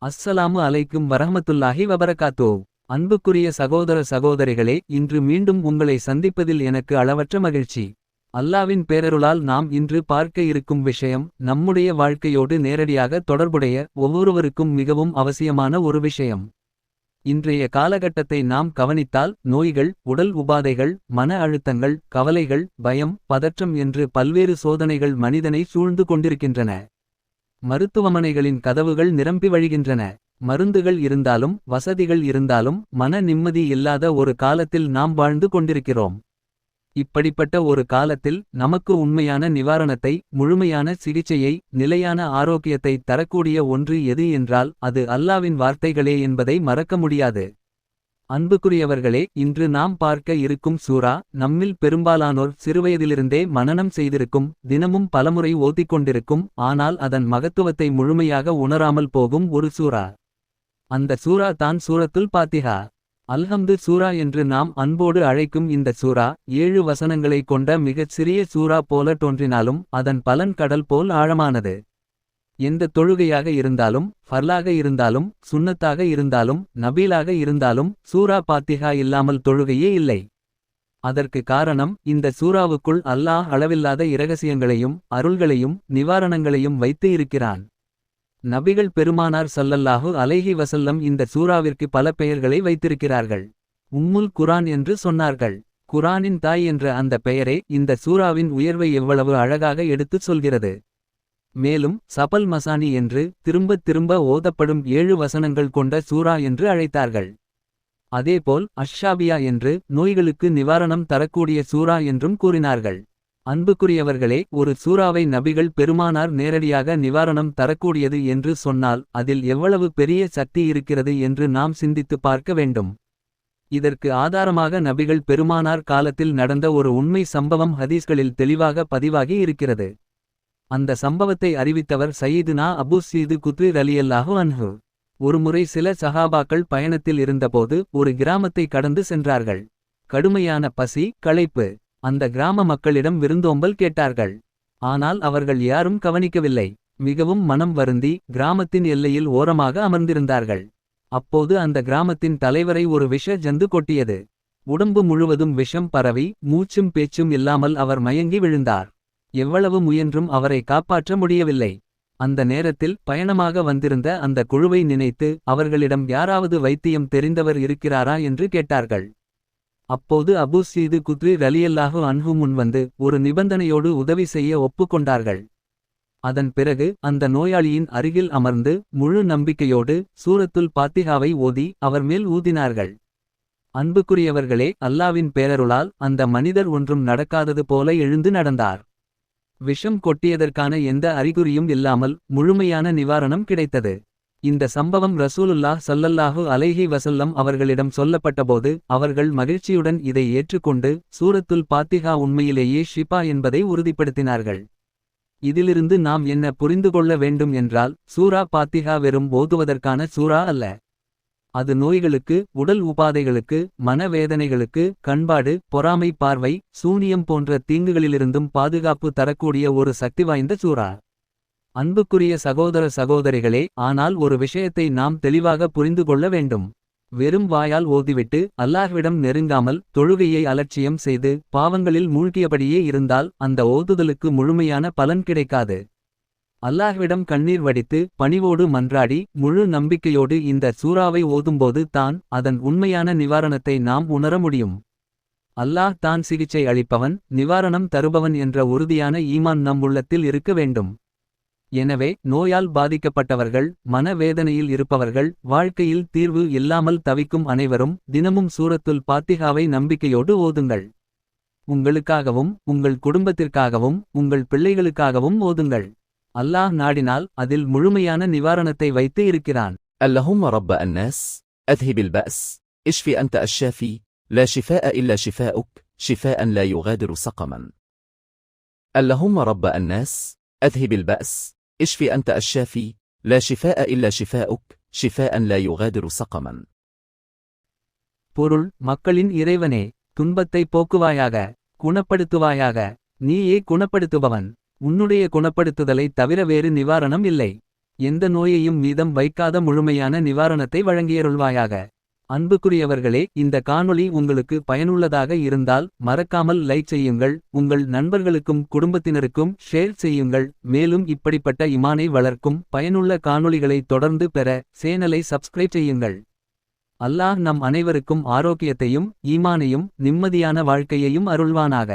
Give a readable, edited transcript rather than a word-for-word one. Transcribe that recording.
அஸ்ஸலாமு அலைக்கும் வரஹ்மத்துல்லாஹி வபரகாத்தூ. அன்புக்குரிய சகோதர சகோதரிகளே, இன்று மீண்டும் உங்களை சந்திப்பதில் எனக்கு அளவற்ற மகிழ்ச்சி. அல்லாவின் பேரருளால் நாம் இன்று பார்க்க இருக்கும் விஷயம் நம்முடைய வாழ்க்கையோடு நேரடியாக தொடர்புடைய ஒவ்வொருவருக்கும் மிகவும் அவசியமான ஒரு விஷயம். இன்றைய காலகட்டத்தை நாம் கவனித்தால் நோய்கள், உடல் உபாதைகள், மன அழுத்தங்கள், கவலைகள், பயம், பதற்றம் என்று பல்வேறு சோதனைகள் மனிதனை சூழ்ந்து கொண்டிருக்கின்றன. மருத்துவமனைகளின் கதவுகள் நிரம்பி வழிகின்றன. மருந்துகள் இருந்தாலும் வசதிகள் இருந்தாலும் மன நிம்மதி இல்லாத ஒரு காலத்தில் நாம் வாழ்ந்து கொண்டிருக்கிறோம். இப்படிப்பட்ட ஒரு காலத்தில் நமக்கு உண்மையான நிவாரணத்தை, முழுமையான சிகிச்சையை, நிலையான ஆரோக்கியத்தை தரக்கூடிய ஒன்று எது என்றால் அது அல்லாவின் வார்த்தைகளே என்பதை மறக்க முடியாது. அன்புக்குரியவர்களே, இன்று நாம் பார்க்க இருக்கும் சூரா நம்மில் பெரும்பாலானோர் சிறுவயதிலிருந்தே மனனம் செய்திருக்கும், தினமும் பலமுறை ஓதிக்கொண்டிருக்கும், ஆனால் அதன் மகத்துவத்தை முழுமையாக உணராமல் போகும் ஒரு சூரா. அந்த சூரா தான் சூரத்துல் பாத்திஹா. அல்ஹம்து சூரா என்று நாம் அன்போடு அழைக்கும் இந்த சூரா 7 வசனங்களை கொண்ட மிகச் சிறிய சூரா போல தோன்றினாலும் அதன் பலன் கடல் போல் ஆழமானது. எந்த தொழுகையாக இருந்தாலும், ஃபர்லாக இருந்தாலும், சுன்னத்தாக இருந்தாலும், நபீலாக இருந்தாலும் சூரா பாத்திஹா இல்லாமல் தொழுகையே இல்லை. அதற்கு காரணம், இந்த சூராவுக்குள் அல்லாஹ் அளவில்லாத இரகசியங்களையும் அருள்களையும் நிவாரணங்களையும் வைத்து இருக்கிறான். நபிகள் பெருமானார் ஸல்லல்லாஹு அலைஹி வஸல்லம் இந்த சூராவிற்கு பல பெயர்களை வைத்திருக்கிறார்கள். உம்முல் குர்ஆன் என்று சொன்னார்கள். குர்ஆனின் தாய் என்ற அந்த பெயரே இந்த சூராவின் உயர்வை எவ்வளவு அழகாக எடுத்துச் சொல்கிறது. மேலும் சபல் மசானி என்று திரும்பத் திரும்ப ஓதப்படும் 7 வசனங்கள் கொண்ட சூரா என்று அழைத்தார்கள். அதேபோல் அஷ்ஷாபியா என்று நோய்களுக்கு நிவாரணம் தரக்கூடிய சூரா என்றும் கூறினார்கள். அன்புக்குரியவர்களே, ஒரு சூராவை நபிகள் பெருமானார் நேரடியாக நிவாரணம் தரக்கூடியது என்று சொன்னால் அதில் எவ்வளவு பெரிய சக்தி இருக்கிறது என்று நாம் சிந்தித்து பார்க்க வேண்டும். இதற்கு ஆதாரமாக நபிகள் பெருமானார் காலத்தில் நடந்த ஒரு உண்மை சம்பவம் ஹதீஸ்களில் தெளிவாக பதிவாகி இருக்கிறது. அந்த சம்பவத்தை அறிவித்தவர் சய்யிதுனா அபூ ஸீது குத்ரி ரலியல்லாஹு அன்ஹு. ஒருமுறை சில சஹாபாக்கள் பயணத்தில் இருந்தபோது ஒரு கிராமத்தை கடந்து சென்றார்கள். கடுமையான பசி, களைப்பு. அந்த கிராம மக்களிடம் விருந்தோம்பல் கேட்டார்கள். ஆனால் அவர்கள் யாரும் கவனிக்கவில்லை. மிகவும் மனம் வருந்தி கிராமத்தின் எல்லையில் ஓரமாக அமர்ந்திருந்தார்கள். அப்போது அந்த கிராமத்தின் தலைவரை ஒரு விஷ ஜந்து கொட்டியது. உடம்பு முழுவதும் விஷம் பரவி மூச்சும் பேச்சும் இல்லாமல் அவர் மயங்கி விழுந்தார். எவ்வளவு முயன்றும் அவரை காப்பாற்ற முடியவில்லை. அந்த நேரத்தில் பயணமாக வந்திருந்த அந்த குழுவை நினைத்து அவர்களிடம் யாராவது வைத்தியம் தெரிந்தவர் இருக்கிறாரா என்று கேட்டார்கள். அப்போது அபூ ஸீது குத்ரி ரலியல்லாஹு அன்ஹு முன்வந்து ஒரு நிபந்தனையோடு உதவி செய்ய ஒப்புக்கொண்டார்கள். அதன் பிறகு அந்த நோயாளியின் அருகில் அமர்ந்து முழு நம்பிக்கையோடு சூரத்துல் பாத்திஹாவை ஓதி அவர் மேல் ஊதினார்கள். அன்புக்குரியவர்களே, அல்லாவின் பேரருளால் அந்த மனிதர் ஒன்றும் நடக்காதது போல எழுந்து நடந்தார். விஷம் கொட்டியதற்கான எந்த அறிகுறியும் இல்லாமல் முழுமையான நிவாரணம் கிடைத்தது. இந்த சம்பவம் ரசூலுல்லாஹ் ஸல்லல்லாஹு அலைஹி வஸல்லம் அவர்களிடம் சொல்லப்பட்டபோது அவர்கள் மகிழ்ச்சியுடன் இதை ஏற்றுக்கொண்டு சூரத்துல் பாத்திஹா உண்மையிலேயே ஷிபா என்பதை உறுதிப்படுத்தினார்கள். இதிலிருந்து நாம் என்ன புரிந்துகொள்ள வேண்டும் என்றால், சூரா பாத்திஹா வெறும் ஓதுவதற்கான சூரா அல்ல. அது நோய்களுக்கு, உடல் உபாதைகளுக்கு, மனவேதனைகளுக்கு, கண்பாடு, பொறாமை, பார்வை, சூனியம் போன்ற தீங்குகளிலிருந்தும் பாதுகாப்பு தரக்கூடிய ஒரு சக்தி வாய்ந்த சூரா. அன்புக்குரிய சகோதர சகோதரிகளே, ஆனால் ஒரு விஷயத்தை நாம் தெளிவாக புரிந்து கொள்ள வேண்டும். வெறும் வாயால் ஓதிவிட்டு அல்லாஹ்விடம் நெருங்காமல் தொழுகையை அலட்சியம் செய்து பாவங்களில் மூழ்கியபடியே இருந்தால் அந்த ஓதுதலுக்கு முழுமையான பலன் கிடைக்காது. அல்லாஹ்விடம் கண்ணீர் வடித்து பணிவோடு மன்றாடி முழு நம்பிக்கையோடு இந்த சூறாவை ஓதும்போது தான் அதன் உண்மையான நிவாரணத்தை நாம் உணர முடியும். அல்லாஹ் தான் சிகிச்சை அளிப்பவன், நிவாரணம் தருபவன் என்ற உறுதியான ஈமான் நம் உள்ளத்தில் இருக்க வேண்டும். எனவே நோயால் பாதிக்கப்பட்டவர்கள், மனவேதனையில் இருப்பவர்கள், வாழ்க்கையில் தீர்வு இல்லாமல் தவிக்கும் அனைவரும் தினமும் சூரத்துல் பாத்திஹாவை நம்பிக்கையோடு ஓதுங்கள். உங்களுக்காகவும் உங்கள் குடும்பத்திற்காகவும் உங்கள் பிள்ளைகளுக்காகவும் ஓதுங்கள். அல்லாஹ் நாடினால் அதில் முழுமையான நிவாரணத்தை வைத்து இருக்கிறான். اللهم رب الناس أذهب البأس اشف أنت الشافي لا شفاء إلا شفاؤك شفاء لا يغادر سقما. اللهم رب الناس أذهب البأس اشف أنت الشافي لا شفاء إلا شفاؤك شفاء لا يغادر سقما. பொருள், மக்களின் இறைவனே, துன்பத்தை போக்குவாயாக, குணப்படுத்துவாயாக. நீயே குணப்படுத்துபவன். உன்னுடைய குணப்படுத்துதலை தவிர வேறு நிவாரணம் இல்லை. எந்த நோயையும் மீதம் வைக்காத முழுமையான நிவாரணத்தை வழங்கியருள்வாயாக. அன்புக்குரியவர்களே, இந்த காணொளி உங்களுக்கு பயனுள்ளதாக இருந்தால் மறக்காமல் லைக் செய்யுங்கள். உங்கள் நண்பர்களுக்கும் குடும்பத்தினருக்கும் ஷேர் செய்யுங்கள். மேலும் இப்படிப்பட்ட ஈமானை வளர்க்கும் பயனுள்ள காணொளிகளை தொடர்ந்து பெற சேனலை சப்ஸ்கிரைப் செய்யுங்கள். அல்லாஹ் நம் அனைவருக்கும் ஆரோக்கியத்தையும் ஈமானையும் நிம்மதியான வாழ்க்கையையும் அருள்வானாக.